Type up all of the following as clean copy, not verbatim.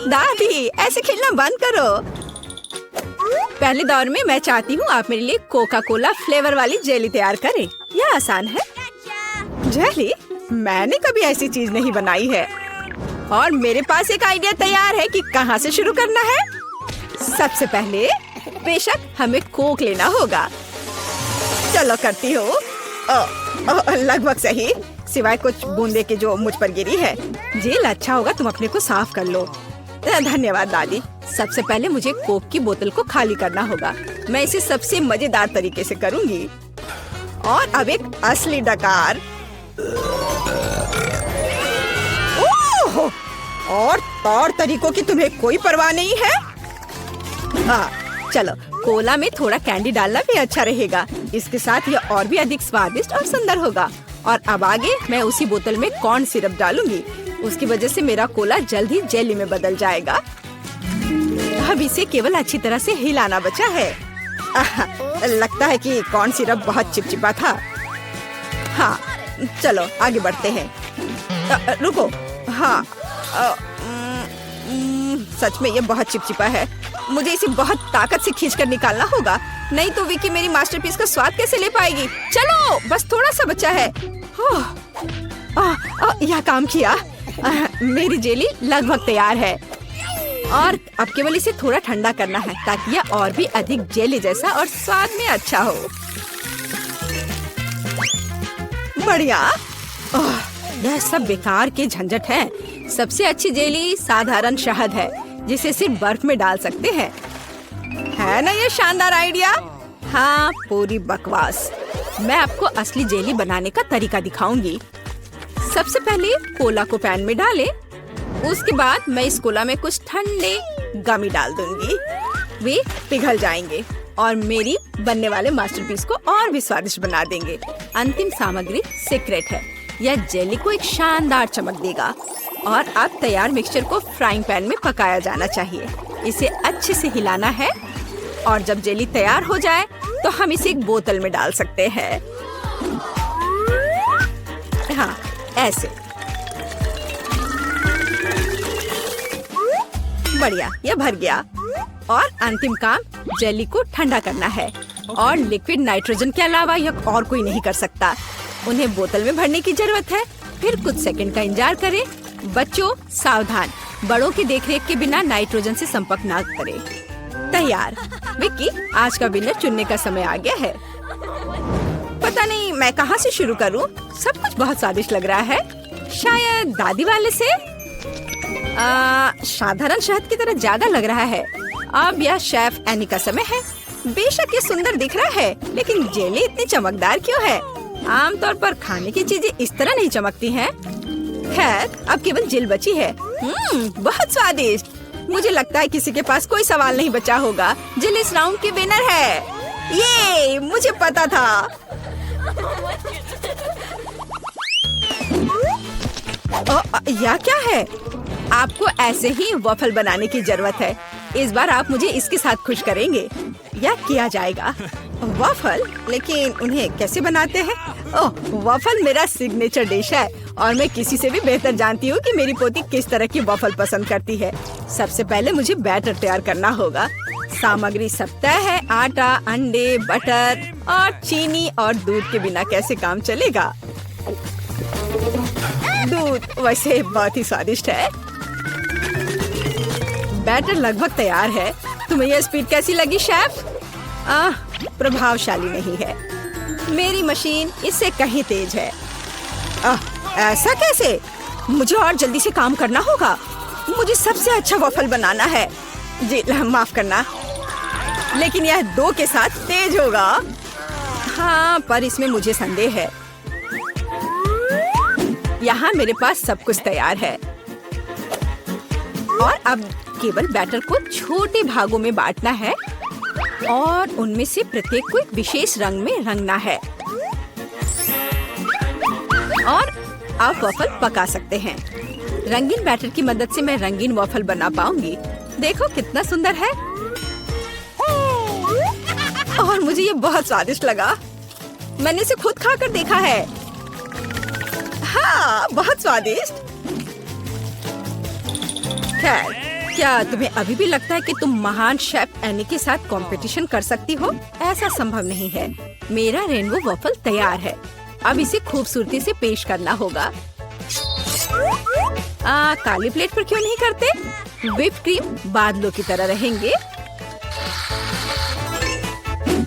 दादी, ऐसे खेलना बंद करो। पहले दौर में मैं चाहती हूँ आप मेरे लिए कोका कोला फ्लेवर वाली जेली तैयार करें। यह आसान है। जेली? मैंने कभी ऐसी चीज नहीं बनाई है। और मेरे पास एक आइडिया तैयार है कि कहाँ से शुरू करना है। सबसे पहले बेशक हमें कोक लेना होगा। चलो करती हूँ। लगभग सही, सिवाय कुछ बूंदे के जो मुझ पर गिरी है। जेल अच्छा होगा, तुम अपने को साफ कर लो। धन्यवाद दादी। सबसे पहले मुझे कोक की बोतल को खाली करना होगा। मैं इसे सबसे मजेदार तरीके से करूंगी। और अब एक असली डकार। ओह! और तौर तरीकों की तुम्हें कोई परवाह नहीं है? चलो, कोला में थोड़ा कैंडी डालना भी अच्छा रहेगा। इसके साथ यह और भी अधिक स्वादिष्ट और सुंदर होगा। और अब आगे मैं उसी बोतल में कॉर्न सिरप डालूंगी। उसकी वजह से मेरा कोला जल्द ही जेली में बदल जाएगा। अब इसे केवल अच्छी तरह से हिलाना बचा है। लगता है कि कॉर्न सिरप बहुत चिपचिपा था। हाँ, चलो आगे बढ़ते हैं। रुको। हाँ, सच में ये बहुत चिपचिपा है। मुझे इसे बहुत ताकत से खींचकर निकालना होगा, नहीं तो विकी मेरी मास्टरपीस का स्वाद कैसे ले पाएगी। चलो, बस थोड़ा सा बचा है। यह काम किया। मेरी जेली लगभग तैयार है। और अब केवल इसे थोड़ा ठंडा करना है ताकि यह और भी अधिक जेली जैसा और स्वाद में अच्छा हो। बढ़िया। यह सब बेकार के झंझट है। सबसे अच्छी जेली साधारण शहद है, जिसे सिर्फ बर्फ में डाल सकते हैं। है ना ये शानदार आइडिया? हाँ, पूरी बकवास। मैं आपको असली जेली बनाने का तरीका दिखाऊंगी। सबसे पहले कोला को पैन में डालें। उसके बाद मैं इस कोला में कुछ ठंडे गमी डाल दूंगी। वे पिघल जाएंगे और मेरी बनने वाले मास्टरपीस को और भी स्वादिष्ट बना देंगे। अंतिम सामग्री सीक्रेट है। यह जेली को एक शानदार चमक देगा। और अब तैयार मिक्सचर को फ्राइंग पैन में पकाया जाना चाहिए। इसे अच्छे से हिलाना है। और जब जेली तैयार हो जाए तो हम इसे एक बोतल में डाल सकते हैं। हाँ, ऐसे। बढ़िया, यह भर गया। और अंतिम काम जेली को ठंडा करना है। और लिक्विड नाइट्रोजन के अलावा यह और कोई नहीं कर सकता। उन्हें बोतल में भरने की जरूरत है। फिर कुछ सेकंड का इंतजार करें। बच्चों सावधान, बड़ों की देखरेख के बिना नाइट्रोजन से संपर्क ना करें। तैयार। विक्की, आज का विनर चुनने का समय आ गया है। पता नहीं मैं कहाँ से शुरू करूँ। सब कुछ बहुत स्वादिष्ट लग रहा है। शायद दादी वाले से। साधारण शहद की तरह ज्यादा लग रहा है। अब यह शेफ एनी का समय है। बेशक ये सुंदर दिख रहा है, लेकिन जेली इतनी चमकदार क्यों है? आमतौर पर खाने की चीजें इस तरह नहीं चमकती हैं। खैर, अब केवल जेल बची है। बहुत स्वादिष्ट। मुझे लगता है किसी के पास कोई सवाल नहीं बचा होगा। जेल इस राउंड की विनर है। ये मुझे पता था। यह क्या है? आपको ऐसे ही वॉफल बनाने की जरूरत है। इस बार आप मुझे इसके साथ खुश करेंगे। यह किया जाएगा। वॉफल? लेकिन उन्हें कैसे बनाते हैं? ओह, वॉफल मेरा सिग्नेचर डिश है और मैं किसी से भी बेहतर जानती हूँ कि मेरी पोती किस तरह की वॉफल पसंद करती है। सबसे पहले मुझे बैटर तैयार करना होगा। सामग्री सब तय है। आटा, अंडे, बटर और चीनी और दूध के बिना कैसे काम चलेगा? दूध वैसे बहुत ही स्वादिष्ट है। बैटर लगभग तैयार है। तुम्हें यह स्पीड कैसी लगी शेफ? प्रभावशाली नहीं है। मेरी मशीन इससे कहीं तेज है। ऐसा कैसे? मुझे और जल्दी से काम करना होगा। मुझे सबसे अच्छा वॉफल बनाना है। जी माफ करना, लेकिन यह 2 के साथ तेज होगा। हाँ, पर इसमें मुझे संदेह है। यहाँ मेरे पास सब कुछ तैयार है। और अब केवल बैटर को छोटे भागों में बांटना है और उनमें से प्रत्येक को एक विशेष रंग में रंगना है। और आप वॉफल पका सकते हैं। रंगीन बैटर की मदद से मैं रंगीन वॉफल बना पाऊंगी। देखो कितना सुंदर है। और मुझे ये बहुत स्वादिष्ट लगा। मैंने इसे खुद खाकर देखा है। हाँ, बहुत स्वादिष्ट। खैर, क्या तुम्हें अभी भी लगता है कि तुम महान शेफ एनी के साथ कंपटीशन कर सकती हो? ऐसा संभव नहीं है। मेरा रेनबो वॉफल तैयार है। अब इसे खूबसूरती से पेश करना होगा। काली प्लेट पर क्यों नहीं करते? व्हिप क्रीम बादलों की तरह रहेंगे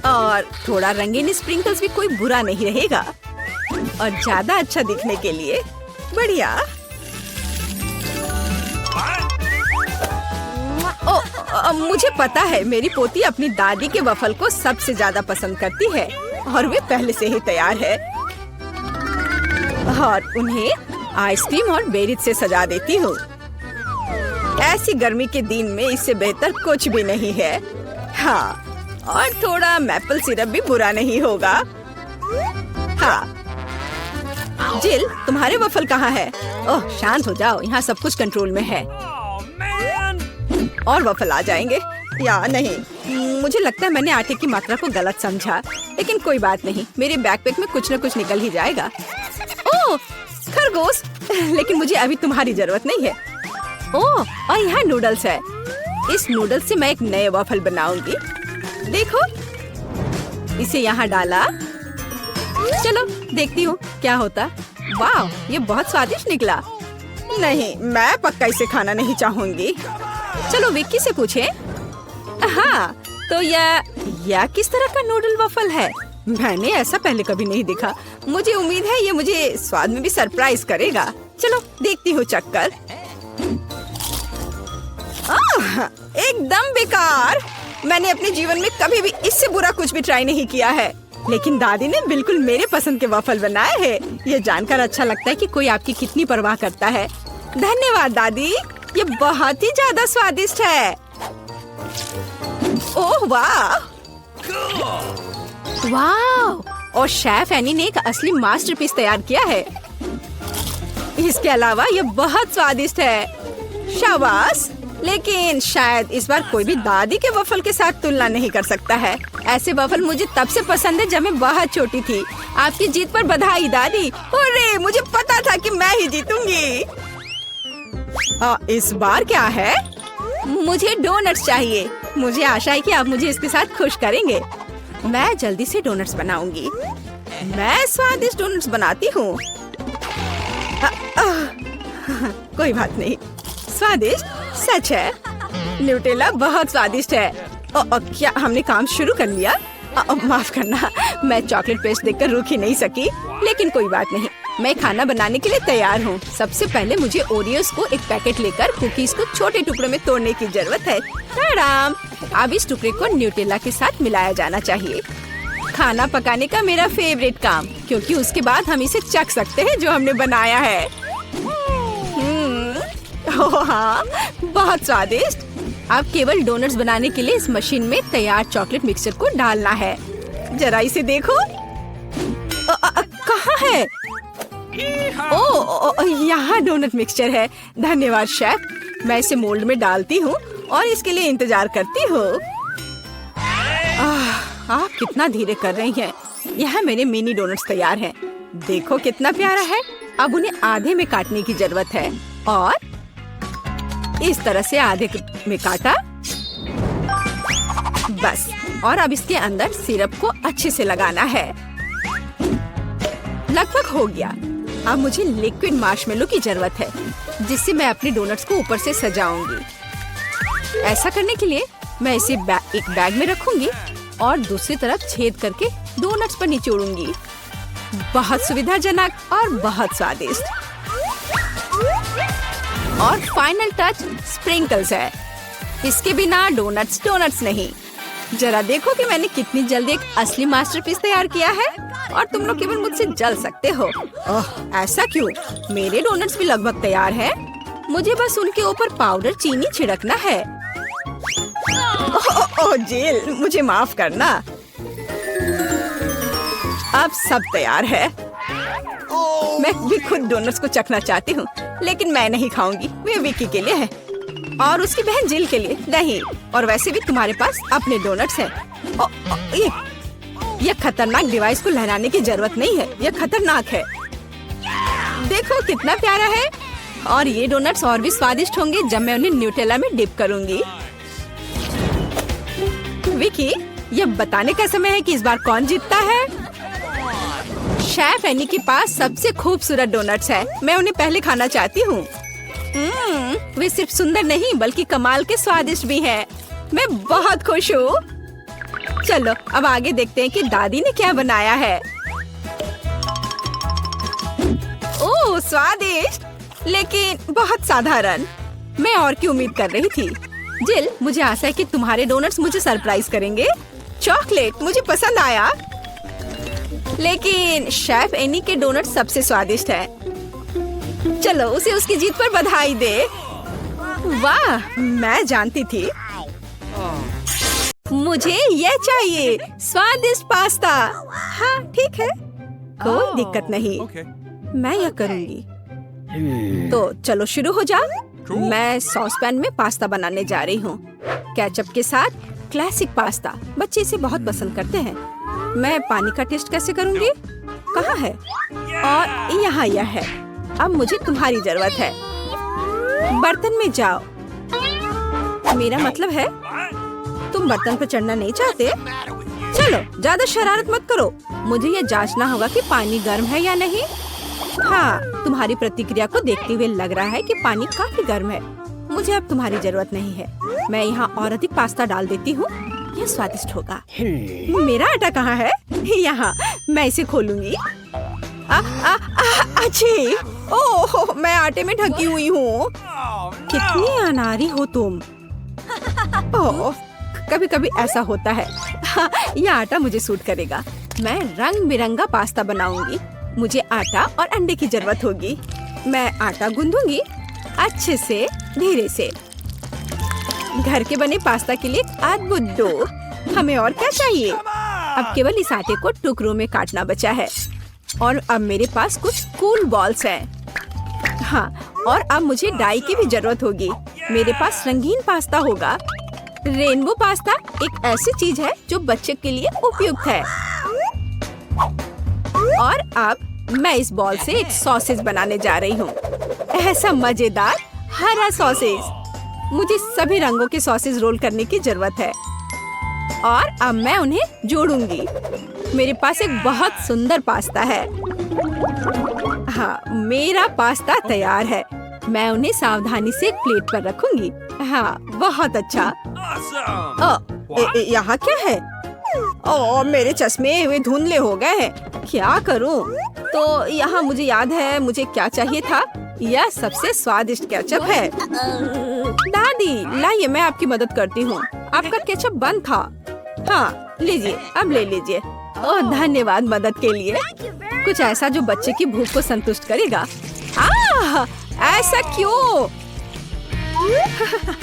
और थोड़ा रंगीन स्प्रिंकल्स भी कोई बुरा नहीं रहेगा। और ज्यादा अच्छा दिखने के लिए बढ़िया। मुझे पता है, मेरी पोती अपनी दादी के वफल को सबसे ज्यादा पसंद करती है और वे पहले से ही तैयार है। और उन्हें आइसक्रीम और बेरीज से सजा देती हूँ। ऐसी गर्मी के दिन में इससे बेहतर कुछ भी नहीं है। हाँ, और थोड़ा मैपल सिरप भी बुरा नहीं होगा। हाँ, जिल, तुम्हारे वफल कहाँ है? ओह, शांत हो जाओ, यहाँ सब कुछ कंट्रोल में है। और वफल आ जाएंगे या नहीं? मुझे लगता है मैंने आटे की मात्रा को गलत समझा, लेकिन कोई बात नहीं, मेरे बैकपैक में कुछ न कुछ निकल ही जाएगा। ओह, खरगोश, लेकिन मुझे अभी तुम्हारी जरूरत नहीं है। ओह, और यहाँ नूडल्स है। इस नूडल्स से मैं एक नए वफल बनाऊंगी। देखो, इसे यहाँ डाला। चलो देखती हूँ क्या होता। वाह, ये बहुत स्वादिष्ट निकला। नहीं, मैं पक्का इसे खाना नहीं चाहूंगी। चलो विक्की से पूछे। हाँ, तो यह किस तरह का नूडल वफल है? मैंने ऐसा पहले कभी नहीं देखा। मुझे उम्मीद है ये मुझे स्वाद में भी सरप्राइज करेगा। चलो देखती हूँ चक्कर। एकदम बेकार। मैंने अपने जीवन में कभी भी इससे बुरा कुछ भी ट्राई नहीं किया है, लेकिन दादी ने बिल्कुल मेरे पसंद के वफल बनाए हैं। ये जानकर अच्छा लगता है कि कोई आपकी कितनी परवाह करता है। धन्यवाद दादी, ये बहुत ही ज्यादा स्वादिष्ट है। ओह वाह, वाह! और शेफ एनी ने एक असली मास्टरपीस तैयार किया है। इसके अलावा ये बहुत स्वादिष्ट है। शाबाश! लेकिन शायद इस बार कोई भी दादी के वफल के साथ तुलना नहीं कर सकता है। ऐसे वफल मुझे तब से पसंद है जब मैं बहुत छोटी थी। आपकी जीत पर बधाई दादी। अरे, मुझे पता था कि मैं ही जीतूंगी। इस बार क्या है? मुझे डोनट्स चाहिए। मुझे आशा है कि आप मुझे इसके साथ खुश करेंगे। मैं जल्दी से डोनट्स बनाऊंगी। मैं स्वादिष्ट डोनट्स बनाती हूँ। कोई बात नहीं, स्वादिष्ट सच है। न्यूटेला बहुत स्वादिष्ट है। क्या हमने काम शुरू कर लिया? माफ करना, मैं चॉकलेट पेस्ट देखकर रुक ही नहीं सकी, लेकिन कोई बात नहीं, मैं खाना बनाने के लिए तैयार हूँ। सबसे पहले मुझे ओरियोस को एक पैकेट लेकर कुकीज को छोटे टुकड़ों में तोड़ने की जरूरत है। आराम। अब इस टुकड़े को न्यूटेला के साथ मिलाया जाना चाहिए। खाना पकाने का मेरा फेवरेट काम, क्योंकि उसके बाद हम इसे चख सकते हैं जो हमने बनाया है। ओह हाँ, बहुत स्वादिष्ट। अब केवल डोनट्स बनाने के लिए इस मशीन में तैयार चॉकलेट मिक्सचर को डालना है। जरा इसे देखो। कहाँ है? ओह, यहाँ डोनट मिक्सचर है। धन्यवाद शेफ। मैं इसे मोल्ड में डालती हूँ और इसके लिए इंतजार करती हूँ। आप कितना धीरे कर रही हैं। यहाँ मेरे मिनी डोनट्स तैयार हैं। देखो कितना प्यारा है। अब उन्हें आधे में काटने की जरूरत है और इस तरह से आधे में काटा। बस, और अब इसके अंदर सिरप को अच्छे से लगाना है। लगभग हो गया। अब मुझे लिक्विड मार्शमेलो की जरूरत है, जिससे मैं अपने डोनट्स को ऊपर से सजाऊंगी। ऐसा करने के लिए मैं इसे एक बैग में रखूंगी और दूसरी तरफ छेद करके डोनट्स पर निचोड़ूंगी। बहुत सुविधाजनक और बहुत स्वादिष्ट। और फाइनल टच स्प्रिंकल्स है। इसके बिना डोनट्स डोनट्स नहीं। जरा देखो कि मैंने कितनी जल्दी एक असली मास्टरपीस तैयार किया है और तुम लोग केवल मुझसे जल सकते हो। ओह, ऐसा क्यों? मेरे डोनट्स भी लगभग तैयार हैं। मुझे बस उनके ऊपर पाउडर चीनी छिड़कना है। ओह जेल, मुझे माफ करना। अब सब तैयार है। मैं भी खुद डोनट्स को चखना चाहती हूँ, लेकिन मैं नहीं खाऊंगी। वे विक्की के लिए है और उसकी बहन जिल के लिए नहीं। और वैसे भी तुम्हारे पास अपने डोनट्स हैं। ये खतरनाक डिवाइस को लहराने की जरूरत नहीं है। यह खतरनाक है। देखो कितना प्यारा है। और ये डोनट्स और भी स्वादिष्ट होंगे जब मैं उन्हें न्यूटेला में डिप करूंगी। विकी, ये बताने का समय है कि इस बार कौन जीतता है। शेफ एनी के पास सबसे खूबसूरत डोनट्स है। मैं उन्हें पहले खाना चाहती हूँ। वे सिर्फ सुंदर नहीं बल्कि कमाल के स्वादिष्ट भी हैं। मैं बहुत खुश हूँ। चलो अब आगे देखते हैं कि दादी ने क्या बनाया है। ओह स्वादिष्ट, लेकिन बहुत साधारण। मैं और की उम्मीद कर रही थी। जिल, मुझे आशा है कि तुम्हारे डोनट्स मुझे सरप्राइज करेंगे। चॉकलेट मुझे पसंद आया, लेकिन शेफ एनी के डोनट सबसे स्वादिष्ट है। चलो उसे उसकी जीत पर बधाई दे। वाह, मैं जानती थी। मुझे ये चाहिए, स्वादिष्ट पास्ता। हाँ ठीक है, कोई दिक्कत नहीं। मैं यह करूंगी। तो चलो शुरू हो जा। मैं सॉस पैन में पास्ता बनाने जा रही हूँ। केचप के साथ क्लासिक पास्ता बच्चे इसे बहुत पसंद करते हैं। मैं पानी का टेस्ट कैसे करूँगी? कहाँ है? और यहाँ यह है। अब मुझे तुम्हारी जरूरत है। बर्तन में जाओ। मेरा मतलब है तुम बर्तन पर चढ़ना नहीं चाहते? चलो ज्यादा शरारत मत करो। मुझे ये जांचना होगा कि पानी गर्म है या नहीं। हाँ, तुम्हारी प्रतिक्रिया को देखते हुए लग रहा है कि पानी काफी गर्म है। मुझे अब तुम्हारी जरूरत नहीं है। मैं यहाँ और अधिक पास्ता डाल देती हूँ। यह स्वादिष्ट होगा। मेरा आटा कहाँ है? यहाँ, मैं इसे खोलूंगी। अच्छी, ओह मैं आटे में ढकी हुई हूँ। कितनी अनाड़ी हो तुम। ओह, कभी कभी ऐसा होता है। हाँ, यह आटा मुझे सूट करेगा। मैं रंग बिरंगा पास्ता बनाऊंगी। मुझे आटा और अंडे की जरूरत होगी। मैं आटा गूंदूंगी अच्छे से, धीरे से। घर के बने पास्ता के लिए अद्भुत डो। हमें और क्या चाहिए? अब केवल इस आटे को टुकड़ों में काटना बचा है। और अब मेरे पास कुछ कूल बॉल्स हैं। हाँ, और अब मुझे डाई की भी जरूरत होगी। मेरे पास रंगीन पास्ता होगा। रेनबो पास्ता एक ऐसी चीज है जो बच्चे के लिए उपयुक्त है। और अब मैं इस बॉल से एक सॉसेज बनाने जा रही हूँ। ऐसा मजेदार हरा सॉसेज। मुझे सभी रंगों के सॉसेज रोल करने की जरूरत है। और अब मैं उन्हें जोड़ूंगी। मेरे पास एक बहुत सुंदर पास्ता है। हाँ, मेरा पास्ता तैयार है। मैं उन्हें सावधानी से एक प्लेट पर रखूंगी। हाँ, बहुत अच्छा। यहाँ क्या है? ओह, मेरे चश्मे वे धुंधले हो गए हैं। क्या करूं? तो यहाँ मुझे याद है मुझे क्या चाहिए था। यह सबसे स्वादिष्ट केचप है। दादी लाइए, मैं आपकी मदद करती हूँ। आपका केचप बंद था। हाँ लीजिए, अब ले लीजिए। ओह धन्यवाद मदद के लिए। कुछ ऐसा जो बच्चे की भूख को संतुष्ट करेगा। ऐसा क्यों?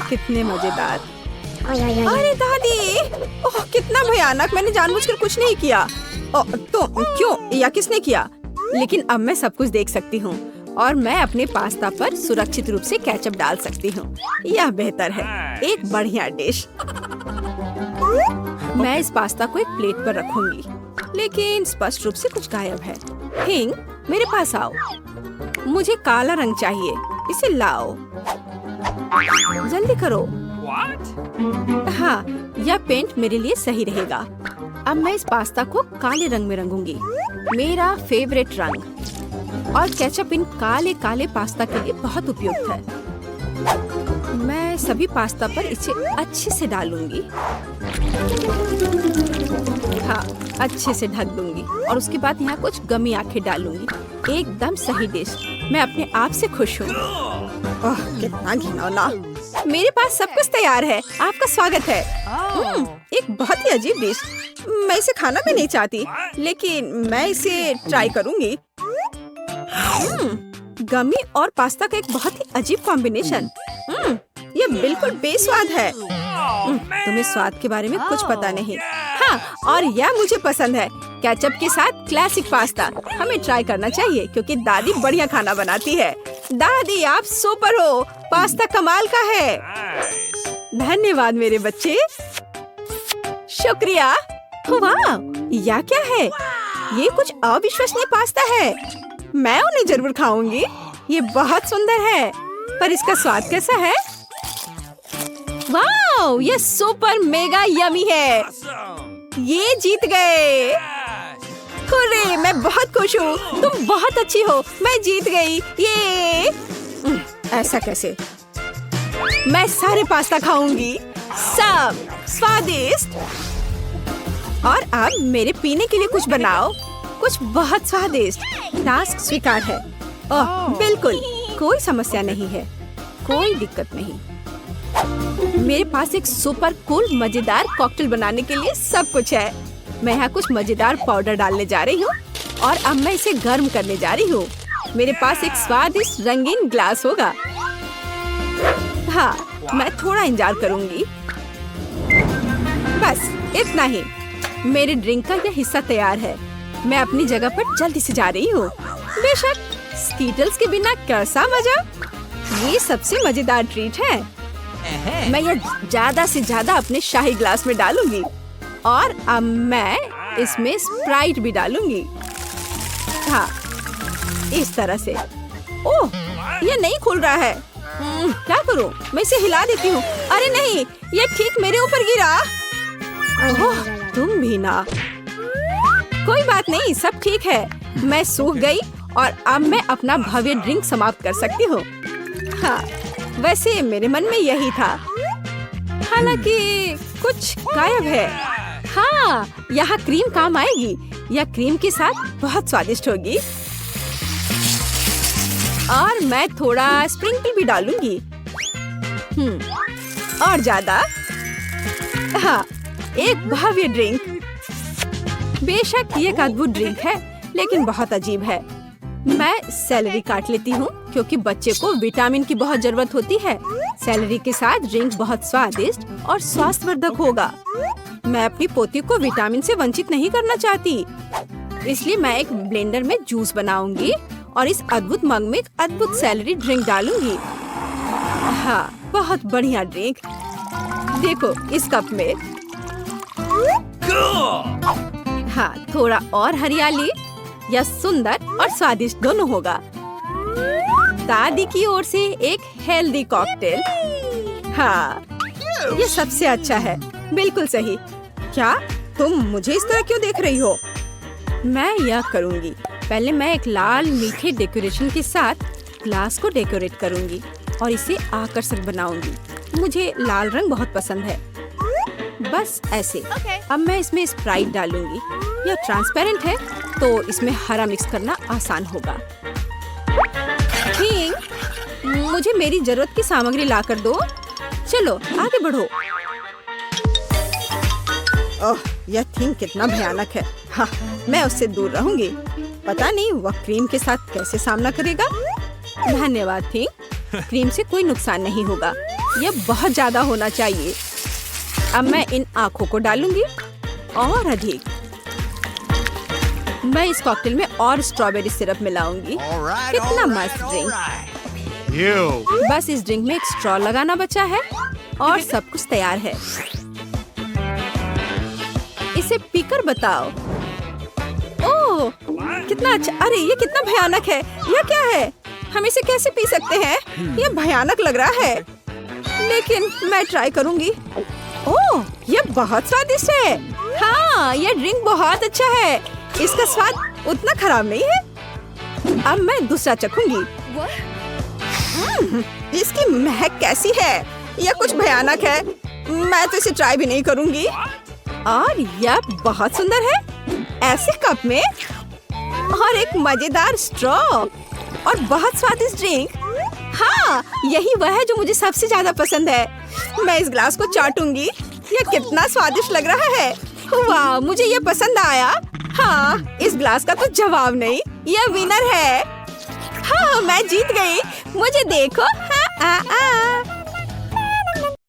कितने मजेदार। अरे दादी, ओह कितना भयानक। मैंने जानबूझकर कुछ नहीं किया। तो क्यों या किसने किया? लेकिन अब मैं सब कुछ देख सकती हूँ और मैं अपने पास्ता पर सुरक्षित रूप से केचप डाल सकती हूँ। यह बेहतर है, एक बढ़िया डिश। मैं इस पास्ता को एक प्लेट पर रखूंगी, लेकिन स्पष्ट रूप से कुछ गायब है। हिंग, मेरे पास आओ। मुझे काला रंग चाहिए, इसे लाओ। जल्दी करो। हाँ, यह पेंट मेरे लिए सही रहेगा। अब मैं इस पास्ता को काले रंग में रंगूंगी, मेरा फेवरेट रंग। और केचप इन काले काले पास्ता के लिए बहुत उपयुक्त है। मैं सभी पास्ता पर इसे अच्छे से डालूंगी। हाँ, अच्छे से ढक दूंगी और उसके बाद यहाँ कुछ गमी आंखें डालूंगी। एकदम सही डिश। मैं अपने आप से खुश हूँ। कितना घिनौना। मेरे पास सब कुछ तैयार है। आपका स्वागत है। एक बहुत ही अजीब डिश। मैं इसे खाना भी नहीं चाहती, लेकिन मैं इसे ट्राई करूंगी। गमी और पास्ता का एक बहुत ही अजीब कॉम्बिनेशन। ये बिल्कुल बेस्वाद है। तुम्हें स्वाद के बारे में कुछ पता नहीं। हाँ, और यह मुझे पसंद है। केचप के साथ क्लासिक पास्ता हमें ट्राई करना चाहिए, क्योंकि दादी बढ़िया खाना बनाती है। दादी आप सुपर हो। पास्ता कमाल का है। धन्यवाद मेरे बच्चे। शुक्रिया। वाह, यह क्या है? ये कुछ अविश्वसनीय पास्ता है। मैं उन्हें जरूर खाऊंगी। ये बहुत सुंदर है, पर इसका स्वाद कैसा है? वाओ, ये सुपर मेगा यमी है। ये जीत गए। हुर्रे, मैं बहुत खुश हूँ। तुम बहुत अच्छी हो। मैं जीत गई। ये ऐसा कैसे? मैं सारे पास्ता खाऊंगी, सब स्वादिष्ट। और अब मेरे पीने के लिए कुछ बनाओ, कुछ बहुत स्वादिष्ट। टास्क स्वीकार है। ओह, बिल्कुल कोई समस्या नहीं है, कोई दिक्कत नहीं। मेरे पास एक सुपर कूल मजेदार कॉकटेल बनाने के लिए सब कुछ है। मैं यहाँ कुछ मजेदार पाउडर डालने जा रही हूँ और अब मैं इसे गर्म करने जा रही हूँ। मेरे पास एक स्वादिष्ट रंगीन ग्लास होगा। हाँ, मैं थोड़ा इंतजार करूंगी। बस इतना ही। मेरे ड्रिंक का यह हिस्सा तैयार है। मैं अपनी जगह पर जल्दी से जा रही हूँ। बेशक, स्कीटल्स के बिना कैसा मजा। ये सबसे मजेदार ट्रीट है। मैं ये ज्यादा से ज्यादा अपने शाही ग्लास में डालूंगी और अब मैं इसमें स्प्राइट भी डालूंगी। हाँ, इस तरह से। ओह, ये नहीं खुल रहा है। क्या करूं? मैं इसे हिला देती हूँ। अरे नहीं, ये ठीक मेरे ऊपर गिरा। ओह, तुम भी ना। कोई बात नहीं, सब ठीक है। मैं सूख गई और अब मैं अपना भव्य ड्रिंक समाप्त कर सकती हूँ। हाँ, वैसे मेरे मन में यही था, हालांकि कुछ गायब है। हाँ, यहाँ क्रीम काम आएगी। यह क्रीम के साथ बहुत स्वादिष्ट होगी। और मैं थोड़ा स्प्रिंकल भी डालूंगी। और ज्यादा। हाँ, एक भव्य ड्रिंक। बेशक ये एक अद्भुत ड्रिंक है, लेकिन बहुत अजीब है। मैं सेलेरी काट लेती हूँ क्योंकि बच्चे को विटामिन की बहुत जरूरत होती है। सेलेरी के साथ ड्रिंक बहुत स्वादिष्ट और स्वास्थ्यवर्धक होगा। मैं अपनी पोती को विटामिन से वंचित नहीं करना चाहती, इसलिए मैं एक ब्लेंडर में जूस बनाऊंगी और इस अद्भुत मग में एक अद्भुत सेलेरी ड्रिंक डालूंगी। हाँ, बहुत बढ़िया ड्रिंक। देखो इस कप में। हाँ, थोड़ा और हरियाली। यह सुंदर और स्वादिष्ट दोनों होगा। दादी की ओर से एक हेल्दी कॉकटेल। हाँ, ये सबसे अच्छा है। बिल्कुल सही। क्या तुम मुझे इस तरह क्यों देख रही हो? मैं यह करूँगी। पहले मैं एक लाल मीठे डेकोरेशन के साथ ग्लास को डेकोरेट करूँगी और इसे आकर्षक बनाऊंगी। मुझे लाल रंग बहुत पसंद है। बस ऐसे। अब मैं इसमें स्प्राइट डालूंगी। यह ट्रांसपेरेंट है तो इसमें हरा मिक्स करना आसान होगा। ठीक, मुझे मेरी जरूरत की सामग्री ला कर दो। चलो आगे बढ़ो। ओह, यह थिंग कितना भयानक है। हाँ, मैं उससे दूर रहूंगी। पता नहीं वह क्रीम के साथ कैसे सामना करेगा। धन्यवाद थिंग, क्रीम से कोई नुकसान नहीं होगा। यह बहुत ज्यादा होना चाहिए। अब मैं इन आँखों को डालूंगी और अधिक। मैं इस कॉकटेल में और स्ट्रॉबेरी सिरप मिलाऊंगी। कितना मस्त ड्रिंक। बस इस ड्रिंक में एक स्ट्रॉ लगाना बचा है और सब कुछ तैयार है। इसे पीकर बताओ। ओह, कितना अच्छा। अरे ये कितना भयानक है। यह क्या है? हम इसे कैसे पी सकते हैं? यह भयानक लग रहा है, लेकिन मैं ट्राई करूंगी। ओह, यह बहुत स्वादिष्ट है। हाँ, यह ड्रिंक बहुत अच्छा है। इसका स्वाद उतना खराब नहीं है। अब मैं दूसरा चखूंगी। इसकी महक कैसी है? यह कुछ भयानक है। मैं तो इसे ट्राई भी नहीं करूंगी। और यह बहुत सुंदर है। ऐसे कप में और एक मजेदार स्ट्रॉ और बहुत स्वादिष्ट ड्रिंक। हाँ, यही वह है जो मुझे सबसे ज्यादा पसंद है। मैं इस ग्लास को चाटूंगी। यह कितना स्वादिष्ट लग रहा है। वाह, मुझे यह पसंद आया। हाँ, इस ग्लास का तो जवाब नहीं। यह विनर है। हाँ, मैं जीत गई। मुझे देखो। हाँ,